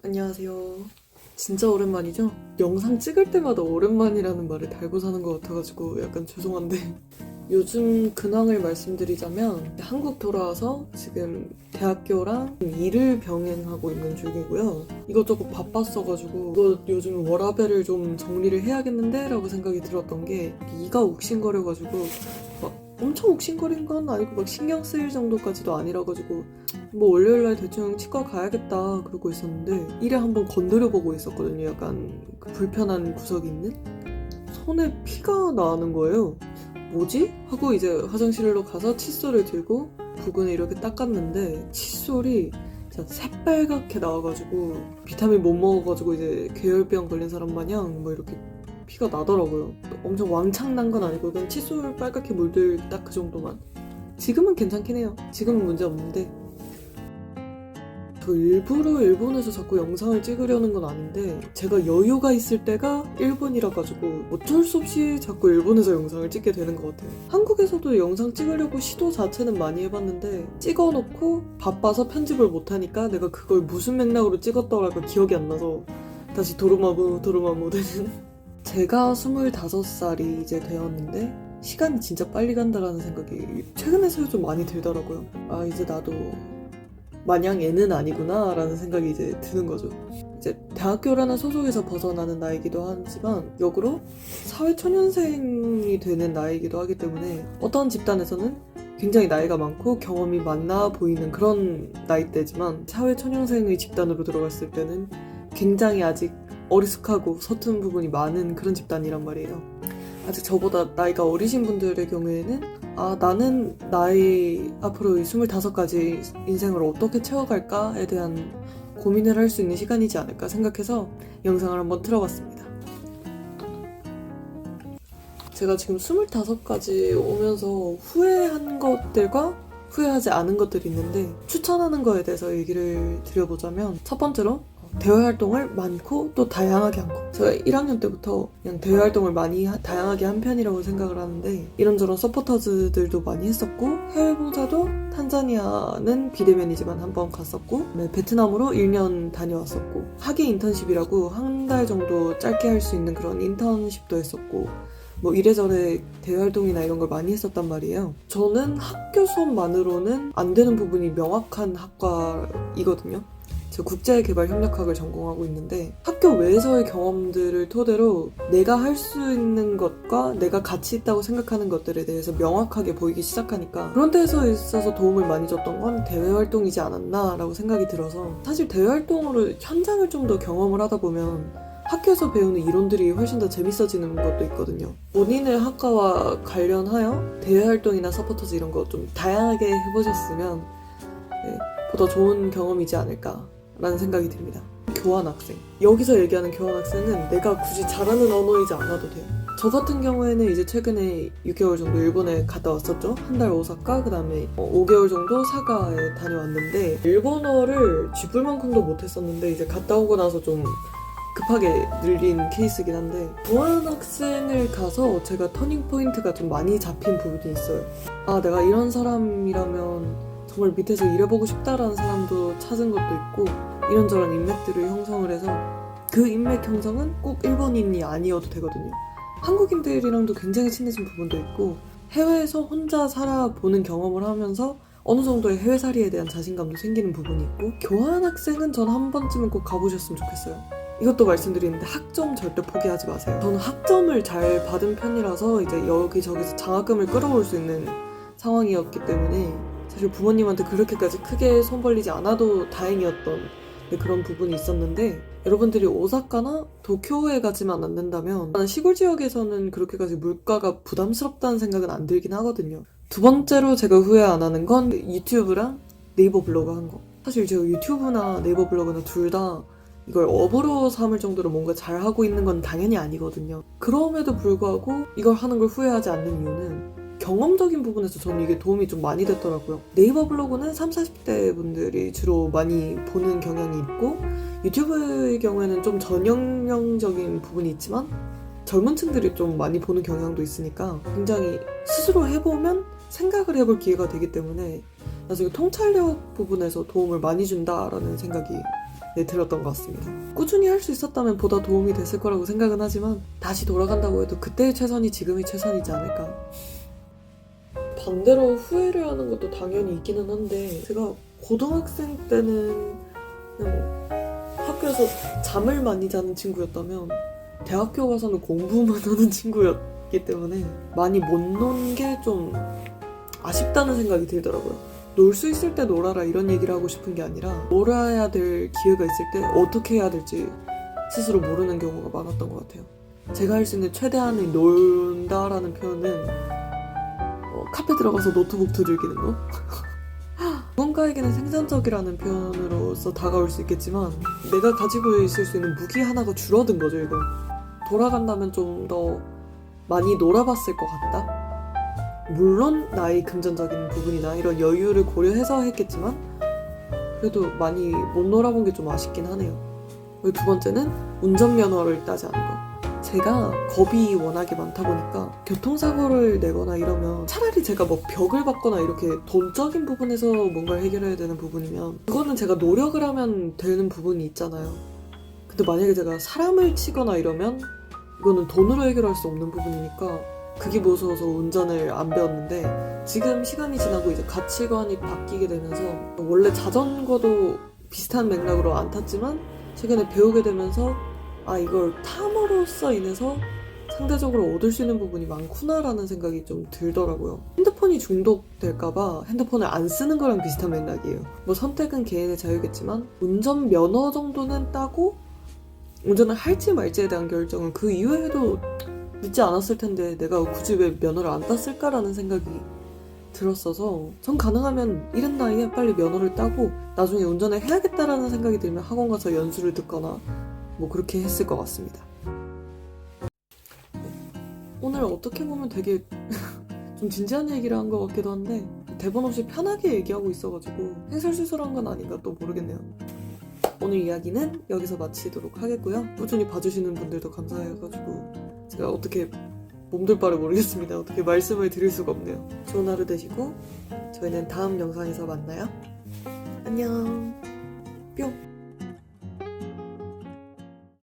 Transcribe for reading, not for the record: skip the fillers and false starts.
안녕하세요. 진짜 오랜만이죠? 영상 찍을 때마다 오랜만이라는 말을 달고 사는 것 같아가지고 약간 죄송한데 요즘 근황을 말씀드리자면 한국 돌아와서 지금 대학교랑 일을 병행하고 있는 중이고요. 이것저것 바빴어가지고 이거 요즘 워라밸을 좀 정리를 해야겠는데? 라고 생각이 들었던 게 이가 욱신거려가지고 막 엄청 욱신거린 건 아니고 막 신경 쓰일 정도까지도 아니라가지고 뭐 월요일날 대충 치과 가야겠다 그러고 있었는데 이를 한번 건드려보고 있었거든요. 약간 그 불편한 구석이 있는 손에 피가 나는 거예요. 뭐지? 하고 이제 화장실로 가서 칫솔을 들고 부근을 이렇게 닦았는데 칫솔이 진짜 새빨갛게 나와가지고 비타민 못 먹어가지고 이제 괴혈병 걸린 사람 마냥 뭐 이렇게 피가 나더라고요. 엄청 왕창 난 건 아니고 그냥 칫솔 빨갛게 물들 딱 그 정도만. 지금은 괜찮긴 해요. 지금은 문제 없는데 저 일부러 일본에서 자꾸 영상을 찍으려는 건 아닌데 제가 여유가 있을 때가 일본이라 가지고 어쩔 수 없이 자꾸 일본에서 영상을 찍게 되는 것 같아요. 한국에서도 영상 찍으려고 시도 자체는 많이 해봤는데 찍어놓고 바빠서 편집을 못하니까 내가 그걸 무슨 맥락으로 찍었더라가 기억이 안 나서 다시 도루마무 되는. 제가 25살이 이제 되었는데 시간이 진짜 빨리 간다라는 생각이 최근에 좀 많이 들더라고요. 아 이제 나도 마냥 애는 아니구나 라는 생각이 이제 드는 거죠. 이제 대학교라는 소속에서 벗어나는 나이기도 하지만 역으로 사회초년생이 되는 나이기도 하기 때문에 어떤 집단에서는 굉장히 나이가 많고 경험이 많아 보이는 그런 나이대지만 사회초년생의 집단으로 들어갔을 때는 굉장히 아직 어리숙하고 서툰 부분이 많은 그런 집단이란 말이에요. 아직 저보다 나이가 어리신 분들의 경우에는 나는 나의 앞으로 25가지 인생을 어떻게 채워갈까에 대한 고민을 할 수 있는 시간이지 않을까 생각해서 영상을 한번 틀어봤습니다. 제가 지금 25가지 오면서 후회한 것들과 후회하지 않은 것들이 있는데 추천하는 거에 대해서 얘기를 드려보자면 첫 번째로 대외 활동을 많고 또 다양하게 한 거. 제가 1학년 때부터 그냥 대외 활동을 많이 다양하게 한 편이라고 생각을 하는데 이런저런 서포터즈들도 많이 했었고 해외 봉사도 탄자니아는 비대면이지만 한번 갔었고 베트남으로 1년 다녀왔었고 학예 인턴십이라고 한 달 정도 짧게 할 수 있는 그런 인턴십도 했었고 뭐 이래저래 대외활동이나 이런 걸 많이 했었단 말이에요. 저는 학교 수업만으로는 안 되는 부분이 명확한 학과이거든요. 제가 국제개발협력학을 전공하고 있는데 학교 외에서의 경험들을 토대로 내가 할 수 있는 것과 내가 가치 있다고 생각하는 것들에 대해서 명확하게 보이기 시작하니까 그런 데에서 있어서 도움을 많이 줬던 건 대외활동이지 않았나 라고 생각이 들어서 사실 대외활동으로 현장을 좀 더 경험을 하다 보면 학교에서 배우는 이론들이 훨씬 더 재밌어지는 것도 있거든요. 본인의 학과와 관련하여 대외활동이나 서포터즈 이런 거 좀 다양하게 해보셨으면 보다 좋은 경험이지 않을까 라는 생각이 듭니다. 교환학생. 여기서 얘기하는 교환학생은 내가 굳이 잘하는 언어이지 않아도 돼요. 저 같은 경우에는 이제 최근에 6개월 정도 일본에 갔다 왔었죠. 한 달 오사카, 그 다음에 5개월 정도 사가에 다녀왔는데 일본어를 쥐뿔만큼도 못했었는데 이제 갔다 오고 나서 좀 급하게 늘린 케이스긴 한데 교환학생을 가서 제가 터닝포인트가 좀 많이 잡힌 부분이 있어요. 내가 이런 사람이라면 정말 밑에서 일해보고 싶다라는 사람도 찾은 것도 있고 이런저런 인맥들을 형성을 해서 그 인맥 형성은 꼭 일본인이 아니어도 되거든요. 한국인들이랑도 굉장히 친해진 부분도 있고 해외에서 혼자 살아보는 경험을 하면서 어느 정도의 해외살이에 대한 자신감도 생기는 부분이 있고 교환학생은 전 한 번쯤은 꼭 가보셨으면 좋겠어요. 이것도 말씀드리는데 학점 절대 포기하지 마세요. 저는 학점을 잘 받은 편이라서 이제 여기저기서 장학금을 끌어올 수 있는 상황이었기 때문에 사실 부모님한테 그렇게까지 크게 손 벌리지 않아도 다행이었던 그런 부분이 있었는데 여러분들이 오사카나 도쿄에 가지만 않는다면 시골 지역에서는 그렇게까지 물가가 부담스럽다는 생각은 안 들긴 하거든요. 두 번째로 제가 후회 안 하는 건 유튜브랑 네이버 블로그 한 거. 사실 제가 유튜브나 네이버 블로그나 둘 다 이걸 업으로 삼을 정도로 뭔가 잘하고 있는 건 당연히 아니거든요. 그럼에도 불구하고 이걸 하는 걸 후회하지 않는 이유는 경험적인 부분에서 저는 이게 도움이 좀 많이 됐더라고요. 네이버 블로그는 30, 40대 분들이 주로 많이 보는 경향이 있고 유튜브의 경우에는 좀 전형적인 부분이 있지만 젊은 층들이 좀 많이 보는 경향도 있으니까 굉장히 스스로 해보면 생각을 해볼 기회가 되기 때문에 나중에 통찰력 부분에서 도움을 많이 준다라는 생각이 들었던 것 같습니다. 꾸준히 할 수 있었다면 보다 도움이 됐을 거라고 생각은 하지만 다시 돌아간다고 해도 그때의 최선이 지금의 최선이지 않을까. 반대로 후회를 하는 것도 당연히 있기는 한데 제가 고등학생 때는 그냥 학교에서 잠을 많이 자는 친구였다면 대학교 가서는 공부만 하는 친구였기 때문에 많이 못 논 게 좀 아쉽다는 생각이 들더라고요. 놀 수 있을 때 놀아라 이런 얘기를 하고 싶은 게 아니라 놀아야 될 기회가 있을 때 어떻게 해야 될지 스스로 모르는 경우가 많았던 것 같아요. 제가 할 수 있는 최대한의 논다라는 표현은 카페 들어가서 노트북 두들기는 거? 누군가에게는 생산적이라는 표현으로서 다가올 수 있겠지만 내가 가지고 있을 수 있는 무기 하나가 줄어든 거죠, 이건. 돌아간다면 좀 더 많이 놀아봤을 것 같다? 물론 나의 금전적인 부분이나 이런 여유를 고려해서 했겠지만 그래도 많이 못 놀아본 게 좀 아쉽긴 하네요. 그리고 두 번째는 운전면허를 따지 않은 거. 제가 겁이 워낙에 많다 보니까 교통사고를 내거나 이러면 차라리 제가 뭐 벽을 밟거나 이렇게 돈적인 부분에서 뭔가를 해결해야 되는 부분이면 그거는 제가 노력을 하면 되는 부분이 있잖아요. 근데 만약에 제가 사람을 치거나 이러면 이거는 돈으로 해결할 수 없는 부분이니까 그게 무서워서 운전을 안 배웠는데 지금 시간이 지나고 이제 가치관이 바뀌게 되면서 원래 자전거도 비슷한 맥락으로 안 탔지만 최근에 배우게 되면서 아 이걸 탐으로써 인해서 상대적으로 얻을 수 있는 부분이 많구나라는 생각이 좀 들더라고요. 핸드폰이 중독될까봐 핸드폰을 안 쓰는 거랑 비슷한 맥락이에요. 뭐 선택은 개인의 자유겠지만 운전면허 정도는 따고 운전을 할지 말지에 대한 결정은 그 이후에도 늦지 않았을 텐데 내가 굳이 왜 면허를 안 땄을까라는 생각이 들었어서 전 가능하면 이른 나이에 빨리 면허를 따고 나중에 운전을 해야겠다라는 생각이 들면 학원 가서 연수를 듣거나 뭐 그렇게 했을 것 같습니다. 오늘 어떻게 보면 되게 좀 진지한 얘기를 한 것 같기도 한데 대본 없이 편하게 얘기하고 있어가지고 횡설수설한 건 아닌가 또 모르겠네요. 오늘 이야기는 여기서 마치도록 하겠고요. 꾸준히 봐주시는 분들도 감사해가지고 제가 어떻게 몸둘 바를 모르겠습니다. 어떻게 말씀을 드릴 수가 없네요. 좋은 하루 되시고 저희는 다음 영상에서 만나요. 안녕. 뿅.